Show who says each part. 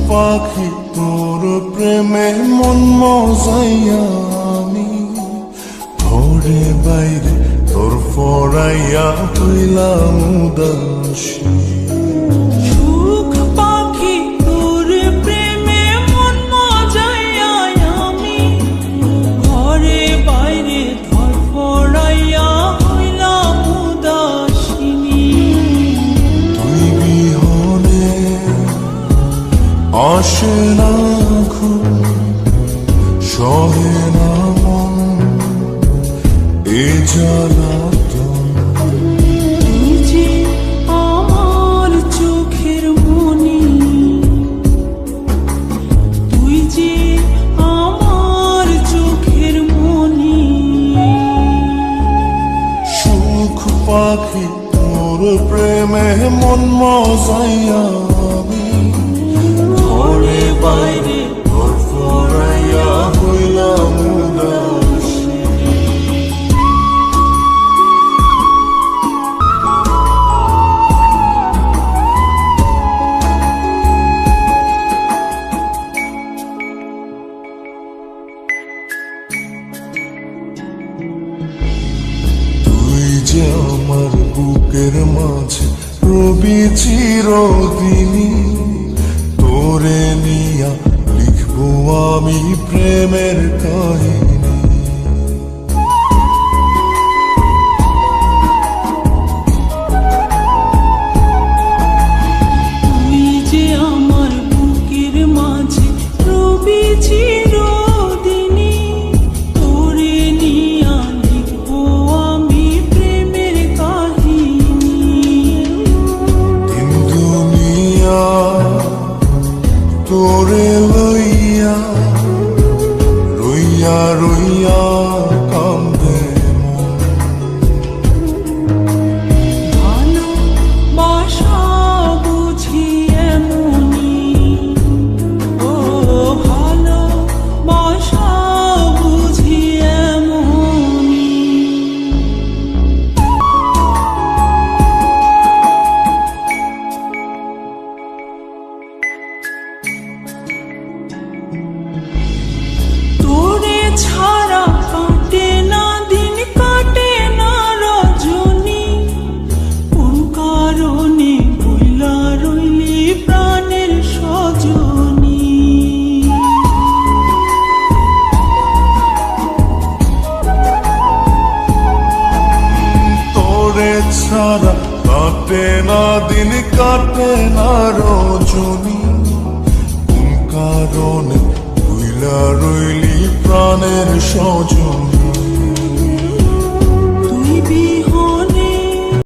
Speaker 1: পাখি তোর প্রেমে মন মজাইয়া আমি ঘরে বাইরে তোর ফরাইয়া হইলাম উদাসী।
Speaker 2: সুখ পাখি তোর প্রেমে মন মজাইয়া আমি ঘরে বাইরে তোর ফরাইয়া হইলাম উদাসিনী।
Speaker 1: তুই বিহনে আসে না ঘুম, সহে না মন এ জ্বালাতন।
Speaker 2: তুই যে আমার চোখের মনি, তুই যে আমার চোখের মনি।
Speaker 1: সুখ পাখি তোর প্রেমে মন মজাইয়া আমি ঘরে বাইরে তোর ফরাইয়া হইলাম উদাসী। তুই যে আমার বুকের মাঝে রবি চিরদিনই, তোরে নিয়া লিখবো আমি প্রেমের কাহিনী।
Speaker 2: তুই যে আমার বুকের মাঝে রবি চিরদিনই, তোরে নিয়া লিখবো আমি প্রেমের কাহিনী।
Speaker 1: দিন দুনিয়া তোরে লইয়া রইয়া রইয়া কান্দে মন।
Speaker 2: ভালোবাসা বুঝি এমনি, ও ভালোবাসা বুঝি এমনি। তোরে ছাড়া কাটে না দিন, কাটে না রজনী। কোন কারণে ভুলা রইলি প্রাণের সজনী।
Speaker 1: তোরে ছাড়া কাটে না দিন, কাটে না রজনী। কোন কারণে ভুইলা রইলি প্রাণের সজনী।